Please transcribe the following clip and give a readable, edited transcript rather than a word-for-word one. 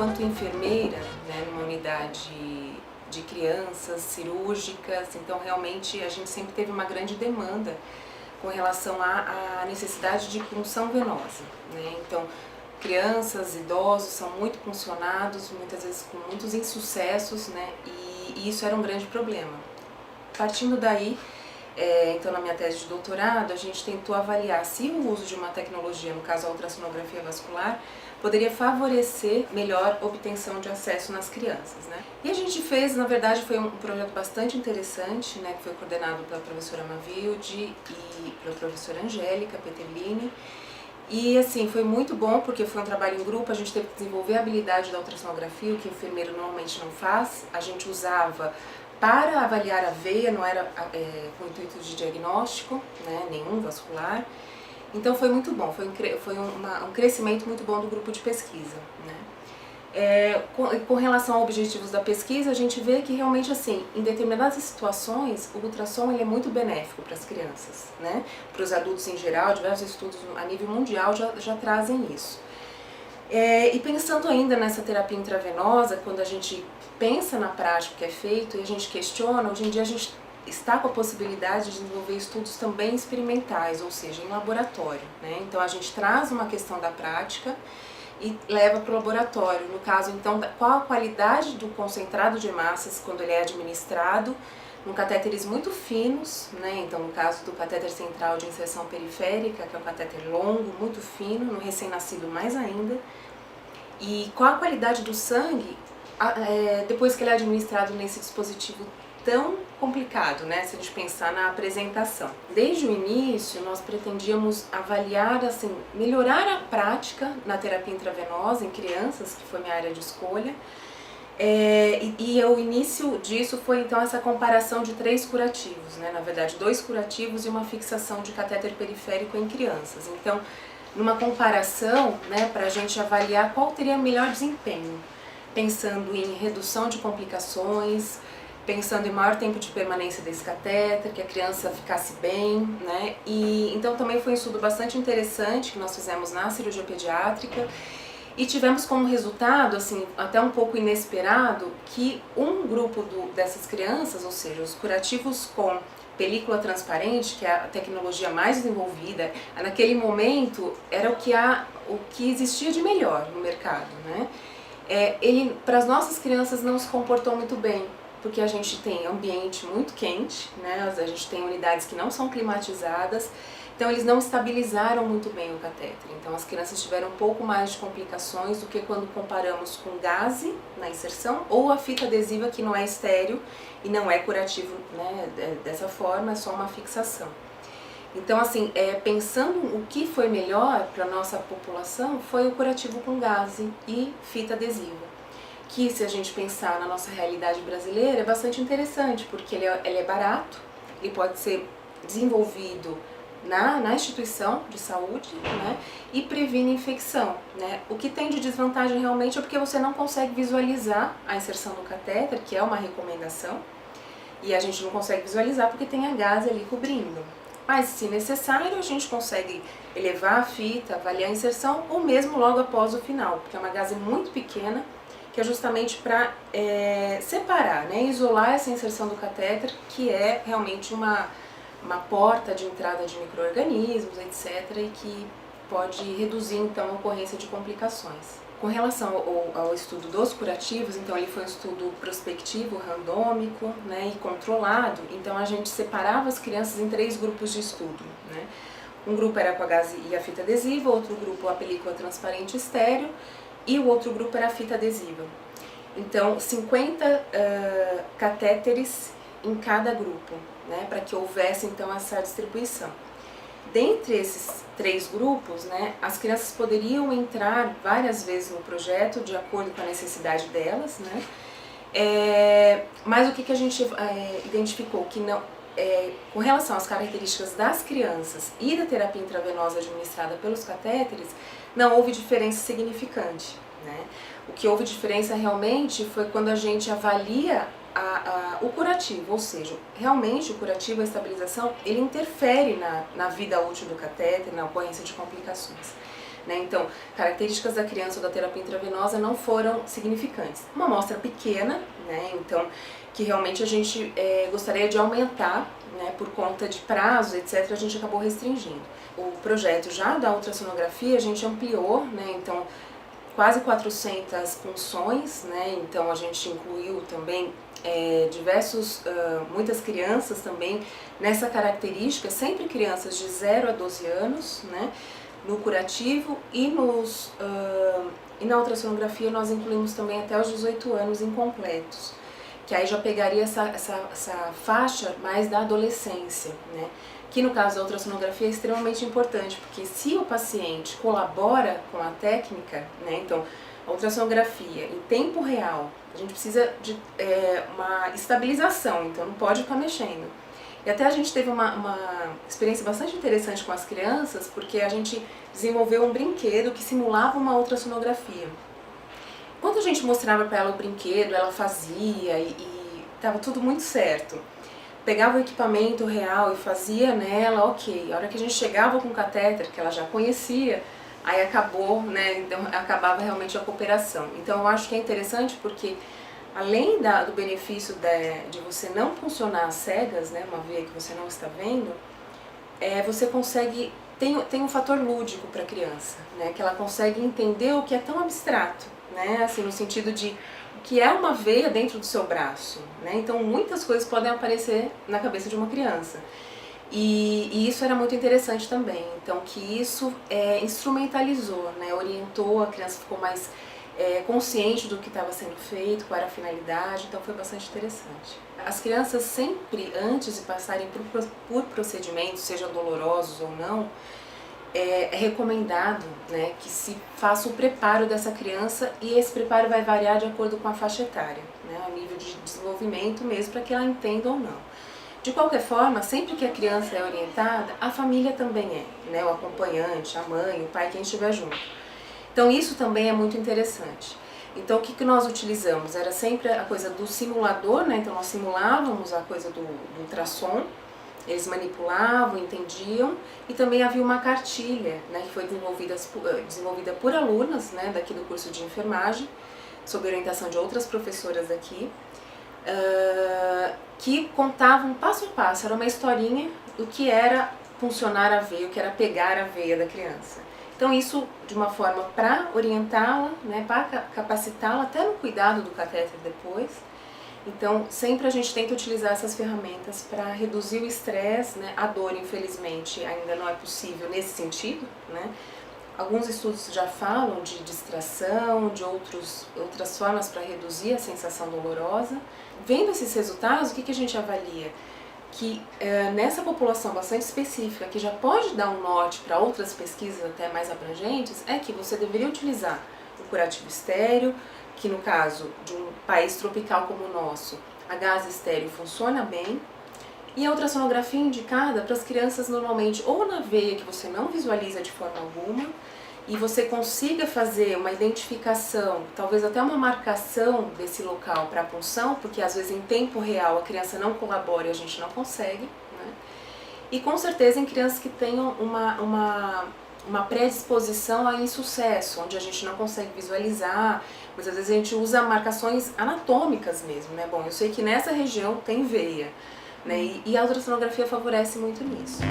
enquanto enfermeira, né, numa unidade de crianças cirúrgicas, então realmente a gente sempre teve uma grande demanda com relação à necessidade de punção venosa, né? Então, crianças, idosos são muito puncionados, muitas vezes com muitos insucessos, né? E isso era um grande problema. Partindo daí, então na minha tese de doutorado, a gente tentou avaliar se o uso de uma tecnologia, no caso a ultrassonografia vascular, poderia favorecer melhor obtenção de acesso nas crianças, né? E a gente fez, na verdade, foi um projeto bastante interessante, né, que foi coordenado pela professora Mavilde e pela professora Angélica Peterlini. E assim, foi muito bom porque foi um trabalho em grupo, a gente teve que desenvolver a habilidade da ultrassonografia, o que o enfermeiro normalmente não faz. A gente usava para avaliar a veia, não era com o intuito de diagnóstico, né, nenhum vascular. Então foi muito bom, foi um crescimento muito bom do grupo de pesquisa, né? Com relação aos objetivos da pesquisa, a gente vê que realmente assim, em determinadas situações, o ultrassom ele é muito benéfico para as crianças, né? Para os adultos em geral, diversos estudos a nível mundial já trazem isso. E pensando ainda nessa terapia intravenosa, quando a gente pensa na prática que é feito e a gente questiona, hoje em dia a gente está com a possibilidade de desenvolver estudos também experimentais, ou seja, em laboratório, né? Então a gente traz uma questão da prática e leva para o laboratório. No caso, então, qual a qualidade do concentrado de massas quando ele é administrado em catéteres muito finos, né? Então, no caso do catéter central de inserção periférica, que é um catéter longo, muito fino, no recém-nascido mais ainda. E qual a qualidade do sangue depois que ele é administrado nesse dispositivo tão complicado, né, se a gente pensar na apresentação. Desde o início, nós pretendíamos avaliar, assim, melhorar a prática na terapia intravenosa em crianças, que foi minha área de escolha, e o início disso foi, então, essa comparação de 3 curativos, né, na verdade, 2 curativos e uma fixação de catéter periférico em crianças. Então, numa comparação, né, para a gente avaliar qual teria melhor desempenho, pensando em redução de complicações, pensando em maior tempo de permanência desse catéter, que a criança ficasse bem, né? E então também foi um estudo bastante interessante que nós fizemos na cirurgia pediátrica e tivemos como resultado, assim, até um pouco inesperado, que um grupo dessas crianças, ou seja, os curativos com película transparente, que é a tecnologia mais desenvolvida, naquele momento era o que existia de melhor no mercado, né? Ele, para as nossas crianças, não se comportou muito bem, porque a gente tem ambiente muito quente, né? A gente tem unidades que não são climatizadas, então eles não estabilizaram muito bem o catéter. Então as crianças tiveram um pouco mais de complicações do que quando comparamos com gaze na inserção ou a fita adesiva, que não é estéril e não é curativo, né? Dessa forma, é só uma fixação. Então, assim, pensando o que foi melhor para a nossa população, foi o curativo com gaze e fita adesiva, que, se a gente pensar na nossa realidade brasileira, é bastante interessante, porque ele é barato, ele pode ser desenvolvido na instituição de saúde, né, e previne infecção, né. O que tem de desvantagem realmente é porque você não consegue visualizar a inserção do catéter, que é uma recomendação, e a gente não consegue visualizar porque tem a gaze ali cobrindo. Mas, se necessário, a gente consegue elevar a fita, avaliar a inserção, ou mesmo logo após o final, porque é uma gaze muito pequena, que é justamente para separar, né, isolar essa inserção do catéter, que é realmente uma porta de entrada de micro-organismos, etc., e que pode reduzir, então, a ocorrência de complicações. Com relação ao estudo dos curativos, então ele foi um estudo prospectivo, randômico, né, e controlado, então a gente separava as crianças em 3 grupos de estudo, né. Um grupo era com a gaze e a fita adesiva, outro grupo a película transparente estéreo, e o outro grupo era a fita adesiva. Então, 50 catéteres em cada grupo, né, para que houvesse então essa distribuição. Dentre esses 3 grupos, né, as crianças poderiam entrar várias vezes no projeto de acordo com a necessidade delas, né, mas o que a gente identificou que não, com relação às características das crianças e da terapia intravenosa administrada pelos catéteres, não houve diferença significante, né. O que houve diferença realmente foi quando a gente avalia o curativo, ou seja, realmente o curativo, a estabilização, ele interfere na vida útil do catéter, na ocorrência de complicações. né? Então, características da criança ou da terapia intravenosa não foram significantes. Uma amostra pequena, né? Então, que realmente a gente gostaria de aumentar, né? Por conta de prazo, etc., a gente acabou restringindo. O projeto já da ultrassonografia a gente ampliou, né? Então, quase 400 punções, né? Então a gente incluiu também muitas crianças também nessa característica, sempre crianças de 0 a 12 anos, né? No curativo e na ultrassonografia nós incluímos também até os 18 anos incompletos, que aí já pegaria essa faixa mais da adolescência, né? Que no caso da ultrassonografia é extremamente importante, porque se o paciente colabora com a técnica, né, então a ultrassonografia em tempo real, a gente precisa de uma estabilização, então não pode ficar mexendo. E até a gente teve uma experiência bastante interessante com as crianças, porque a gente desenvolveu um brinquedo que simulava uma ultrassonografia. Quando a gente mostrava para ela o brinquedo, ela fazia e estava tudo muito certo. Pegava o equipamento real e fazia nela, ok. A hora que a gente chegava com o catéter, que ela já conhecia, aí acabou, né? Então acabava realmente a cooperação. Então eu acho que é interessante porque, além do benefício de você não funcionar às cegas, né? Uma veia que você não está vendo, você consegue. Tem um fator lúdico para a criança, né? Que ela consegue entender o que é tão abstrato, né? Assim, no sentido de que é uma veia dentro do seu braço, né? Então muitas coisas podem aparecer na cabeça de uma criança. E isso era muito interessante também, então que isso instrumentalizou, né? Orientou, a criança ficou mais consciente do que estava sendo feito, qual era a finalidade, então foi bastante interessante. As crianças sempre, antes de passarem por procedimentos, sejam dolorosos ou não, é recomendado, né, que se faça o preparo dessa criança, e esse preparo vai variar de acordo com a faixa etária, né, a nível de desenvolvimento mesmo, para que ela entenda ou não. De qualquer forma, sempre que a criança é orientada, a família também né, o acompanhante, a mãe, o pai, quem estiver junto. Então isso também é muito interessante. Então o que nós utilizamos? Era sempre a coisa do simulador, né, então nós simulávamos a coisa do ultrassom. Eles manipulavam, entendiam, e também havia uma cartilha, né, que foi desenvolvida por alunas, né, daqui do curso de enfermagem, sob orientação de outras professoras aqui, que contavam passo a passo, era uma historinha do que era funcionar a veia, o que era pegar a veia da criança. Então isso de uma forma para orientá-la, né, para capacitá-la até no cuidado do catéter depois. Então, sempre a gente tenta utilizar essas ferramentas para reduzir o estresse, né? A dor, infelizmente, ainda não é possível nesse sentido, né? Alguns estudos já falam de distração, de outras formas para reduzir a sensação dolorosa. Vendo esses resultados, o que a gente avalia? Que nessa população bastante específica, que já pode dar um norte para outras pesquisas até mais abrangentes, é que você deveria utilizar o curativo estéreo, que no caso de um país tropical como o nosso, a gás estéreo funciona bem, e a ultrassonografia indicada para as crianças normalmente ou na veia que você não visualiza de forma alguma, e você consiga fazer uma identificação, talvez até uma marcação desse local para a punção, porque às vezes em tempo real a criança não colabora e a gente não consegue, né? E com certeza em crianças que tenham uma predisposição a insucesso, onde a gente não consegue visualizar, mas às vezes a gente usa marcações anatômicas mesmo, né? Bom, eu sei que nessa região tem veia, né? E a ultrassonografia favorece muito nisso.